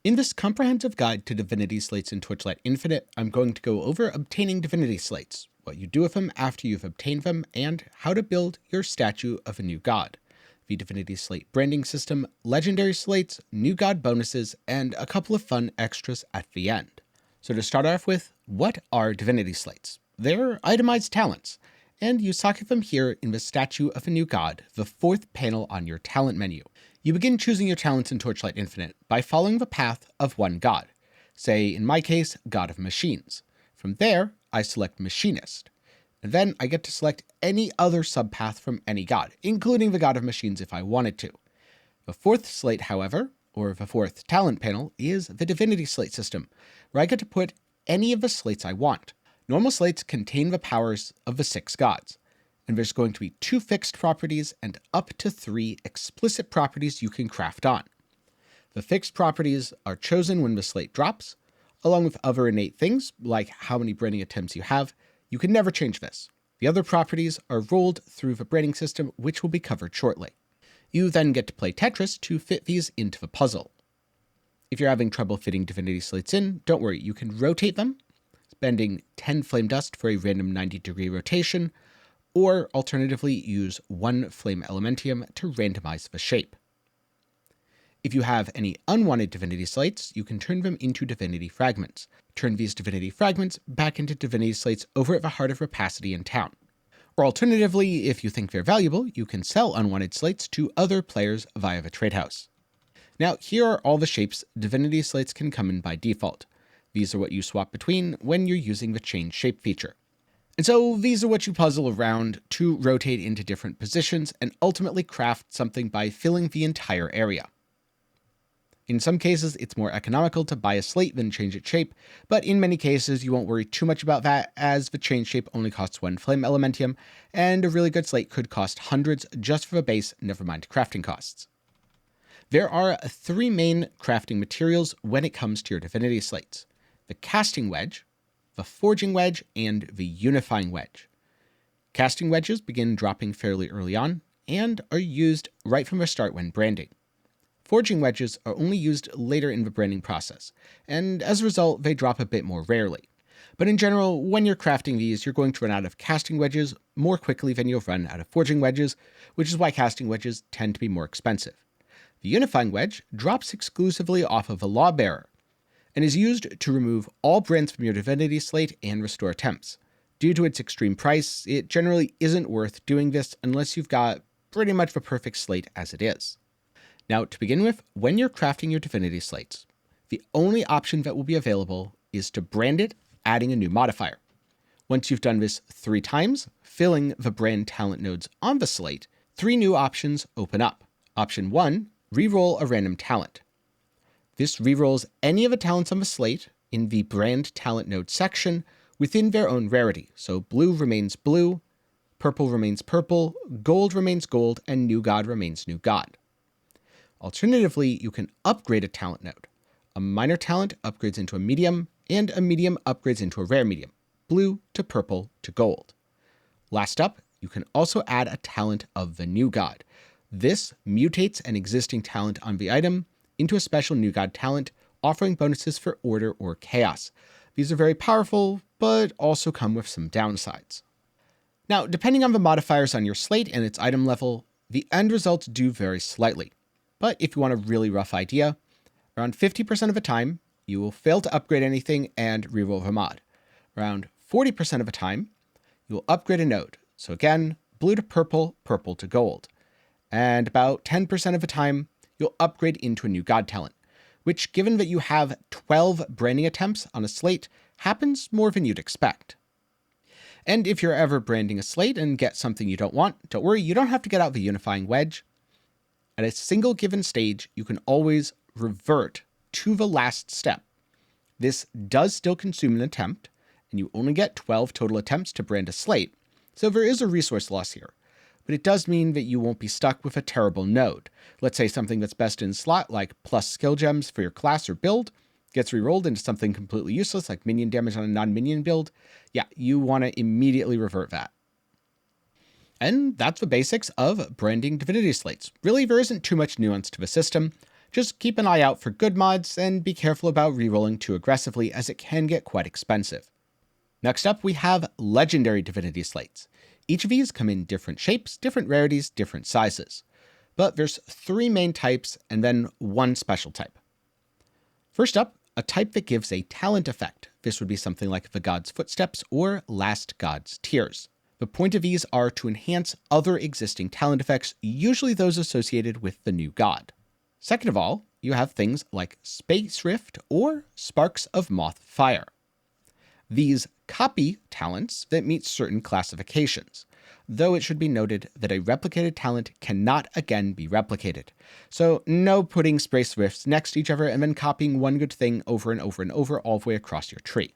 In this comprehensive guide to Divinity Slates in Torchlight Infinite, I'm going to go over obtaining Divinity Slates, what you do with them after you've obtained them, and how to build your statue of a new god, the Divinity Slate branding system, legendary slates, new god bonuses, and a couple of fun extras at the end. So to start off with, what are Divinity Slates? They're itemized talents, and you socket them here in the Statue of a New God, the fourth panel on your talent menu. You begin choosing your talents in Torchlight Infinite by following the path of one god. Say, in my case, God of Machines. From there, I select Machinist. And then I get to select any other subpath from any god, including the God of Machines if I wanted to. The fourth slate, however, or the fourth talent panel, is the Divinity Slate System, where I get to put any of the slates I want. Normal slates contain the powers of the 6 gods, and there's going to be 2 fixed properties and up to 3 explicit properties you can craft on. The fixed properties are chosen when the slate drops, along with other innate things, like how many branding attempts you have. You can never change this. The other properties are rolled through the branding system, which will be covered shortly. You then get to play Tetris to fit these into the puzzle. If you're having trouble fitting Divinity Slates in, don't worry, you can rotate them, spending 10 flame dust for a random 90-degree rotation, or alternatively use 1 flame elementium to randomize the shape. If you have any unwanted Divinity Slates, you can turn them into Divinity Fragments. Turn these Divinity Fragments back into Divinity Slates over at the Heart of Rapacity in town. Or alternatively, if you think they're valuable, you can sell unwanted slates to other players via the trade house. Now, here are all the shapes Divinity Slates can come in by default. These are what you swap between when you're using the Change Shape feature. And so these are what you puzzle around to rotate into different positions and ultimately craft something by filling the entire area. In some cases, it's more economical to buy a slate than change its shape, but in many cases, you won't worry too much about that, as the change shape only costs 1 flame elementium, and a really good slate could cost hundreds just for the base, never mind crafting costs. There are 3 main crafting materials when it comes to your Divinity Slates: the Casting Wedge, the Forging Wedge, and the Unifying Wedge. Casting wedges begin dropping fairly early on, and are used right from the start when branding. Forging wedges are only used later in the branding process, and as a result, they drop a bit more rarely. But in general, when you're crafting these, you're going to run out of casting wedges more quickly than you'll run out of forging wedges, which is why casting wedges tend to be more expensive. The Unifying Wedge drops exclusively off of a Lawbearer, and is used to remove all brands from your Divinity Slate and restore attempts. Due to its extreme price, it generally isn't worth doing this unless you've got pretty much the perfect slate as it is. Now, to begin with, when you're crafting your Divinity Slates, the only option that will be available is to brand it, adding a new modifier. Once you've done this 3 times, filling the brand talent nodes on the slate, 3 new options open up. Option 1, reroll a random talent. This rerolls any of the talents on the slate in the brand talent node section within their own rarity. So blue remains blue, purple remains purple, gold remains gold, and new god remains new god. Alternatively, you can upgrade a talent node. A minor talent upgrades into a medium, and a medium upgrades into a rare medium, blue to purple to gold. Last up, you can also add a talent of the new god. This mutates an existing talent on the item into a special new god talent, offering bonuses for order or chaos. These are very powerful, but also come with some downsides. Now, depending on the modifiers on your slate and its item level, the end results do vary slightly. But if you want a really rough idea, around 50% of the time, you will fail to upgrade anything and reroll the mod. Around 40% of the time, you will upgrade a node. So again, blue to purple, purple to gold. And about 10% of the time, you'll upgrade into a new god talent, which, given that you have 12 branding attempts on a slate, happens more than you'd expect. And if you're ever branding a slate and get something you don't want, don't worry, you don't have to get out the Unifying Wedge. At a single given stage, you can always revert to the last step. This does still consume an attempt, and you only get 12 total attempts to brand a slate, so there is a resource loss here. But it does mean that you won't be stuck with a terrible node. Let's say something that's best in slot, like plus skill gems for your class or build, gets rerolled into something completely useless, like minion damage on a non-minion build. Yeah, you want to immediately revert that. And that's the basics of branding Divinity Slates. Really, there isn't too much nuance to the system. Just keep an eye out for good mods and be careful about rerolling too aggressively as it can get quite expensive. Next up, we have Legendary Divinity Slates. Each of these come in different shapes, different rarities, different sizes. But there's 3 main types and then 1 special type. First up, a type that gives a talent effect. This would be something like the God's Footsteps or Last God's Tears. The point of these are to enhance other existing talent effects, usually those associated with the new god. Second of all, you have things like Space Rift or Sparks of Moth Fire. These copy talents that meet certain classifications, though it should be noted that a replicated talent cannot again be replicated. So no putting Space Rifts next to each other and then copying one good thing over and over and over all the way across your tree.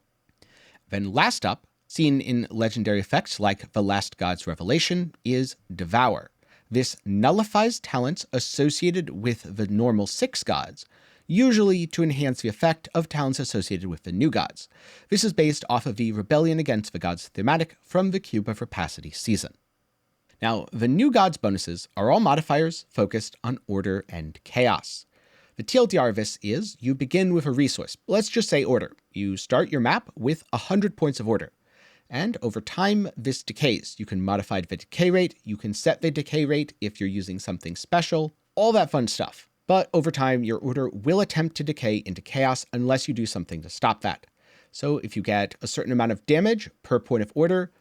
Then last up, seen in legendary effects like the Last God's Revelation, is Devour. This nullifies talents associated with the normal 6 gods, usually to enhance the effect of talents associated with the new gods. This is based off of the Rebellion Against the Gods thematic from the Cube of Rapacity season. Now, the new gods bonuses are all modifiers focused on order and chaos. The TLDR of this is you begin with a resource. Let's just say order. You start your map with 100 points of order. And over time, this decays. You can modify the decay rate, you can set the decay rate if you're using something special, all that fun stuff. But over time, your order will attempt to decay into chaos unless you do something to stop that. So if you get a certain amount of damage per point of order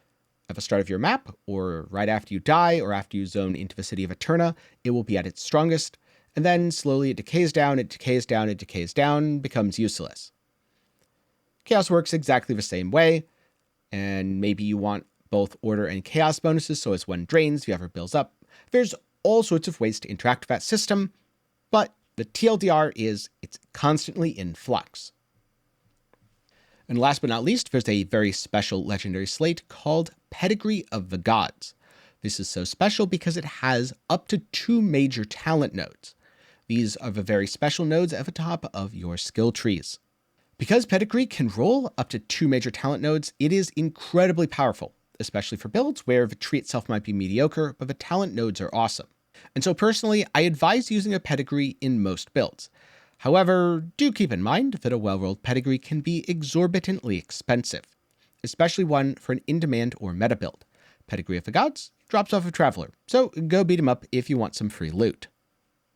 at the start of your map, or right after you die, or after you zone into the city of Eterna, it will be at its strongest, and then slowly it decays down, it decays down, it decays down, becomes useless. Chaos works exactly the same way. And maybe you want both order and chaos bonuses, so as one drains, the other builds up. There's all sorts of ways to interact with that system, but the TLDR is it's constantly in flux. And last but not least, there's a very special legendary slate called Pedigree of the Gods. This is so special because it has up to 2 major talent nodes. These are the very special nodes at the top of your skill trees. Because Pedigree can roll up to 2 major talent nodes, it is incredibly powerful, especially for builds where the tree itself might be mediocre, but the talent nodes are awesome. And so personally, I advise using a Pedigree in most builds. However, do keep in mind that a well-rolled Pedigree can be exorbitantly expensive, especially one for an in-demand or meta build. Pedigree of the Gods drops off of Traveler, so go beat him up if you want some free loot.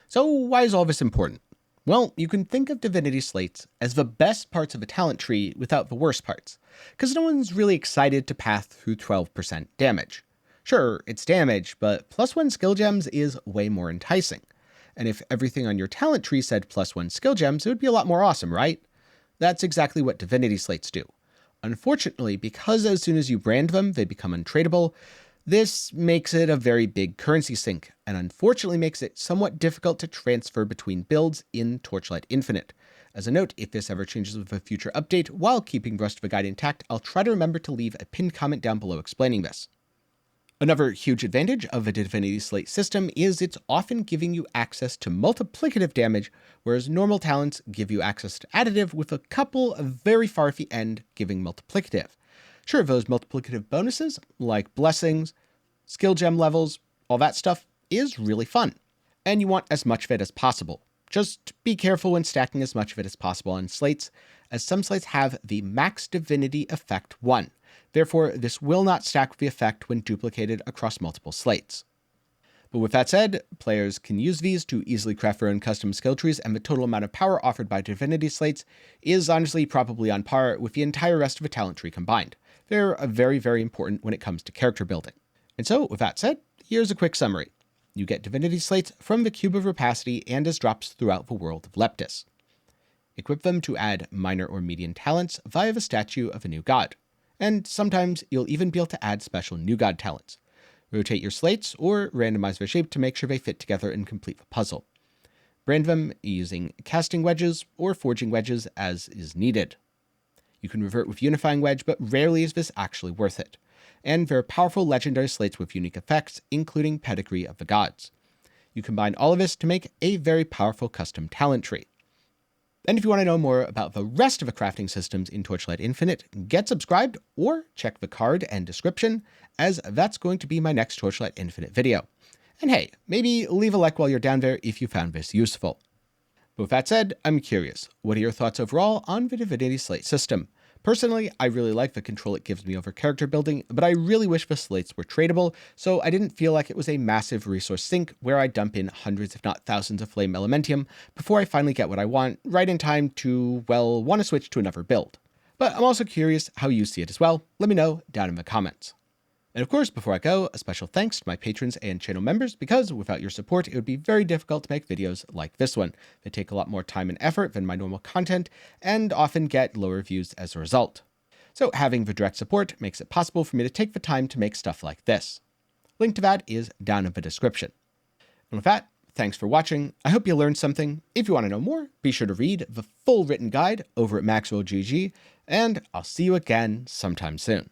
So why is all this important? Well, you can think of Divinity Slates as the best parts of a talent tree without the worst parts, because no one's really excited to path through 12% damage. Sure, it's damage, but +1 skill gems is way more enticing. And if everything on your talent tree said +1 skill gems, it would be a lot more awesome, right? That's exactly what Divinity Slates do. Unfortunately, because as soon as you brand them, they become untradeable, this makes it a very big currency sink, and unfortunately makes it somewhat difficult to transfer between builds in Torchlight Infinite. As a note, if this ever changes with a future update, while keeping the rest of the guide intact, I'll try to remember to leave a pinned comment down below explaining this. Another huge advantage of the Divinity Slate system is it's often giving you access to multiplicative damage, whereas normal talents give you access to additive, with a couple very far at the end giving multiplicative. Sure, those multiplicative bonuses, like blessings, skill gem levels, all that stuff, is really fun. And you want as much of it as possible. Just be careful when stacking as much of it as possible on slates, as some slates have the Max Divinity Effect 1. Therefore, this will not stack with the effect when duplicated across multiple slates. But with that said, players can use these to easily craft their own custom skill trees, and the total amount of power offered by Divinity Slates is honestly probably on par with the entire rest of a talent tree combined. They're very, very important when it comes to character building. And so, with that said, here's a quick summary. You get Divinity Slates from the Cube of Rapacity and as drops throughout the world of Leptis. Equip them to add minor or median talents via the statue of a new god. And sometimes you'll even be able to add special new god talents. Rotate your slates or randomize their shape to make sure they fit together and complete the puzzle. Brand them using casting wedges or forging wedges as is needed. You can revert with Unifying Wedge, but rarely is this actually worth it. And there are powerful legendary slates with unique effects, including Pedigree of the Gods. You combine all of this to make a very powerful custom talent tree. And if you want to know more about the rest of the crafting systems in Torchlight Infinite, get subscribed or check the card and description, as that's going to be my next Torchlight Infinite video. And hey, maybe leave a like while you're down there if you found this useful. But with that said, I'm curious, what are your thoughts overall on the Divinity Slate system? Personally, I really like the control it gives me over character building, but I really wish the slates were tradable, so I didn't feel like it was a massive resource sink where I dump in hundreds if not thousands of flame elementium before I finally get what I want, right in time to, well, want to switch to another build. But I'm also curious how you see it as well. Let me know down in the comments. And of course, before I go, a special thanks to my patrons and channel members, because without your support, it would be very difficult to make videos like this one. They take a lot more time and effort than my normal content, and often get lower views as a result. So having the direct support makes it possible for me to take the time to make stuff like this. Link to that is down in the description. And with that, thanks for watching. I hope you learned something. If you want to know more, be sure to read the full written guide over at Maxwell GG, and I'll see you again sometime soon.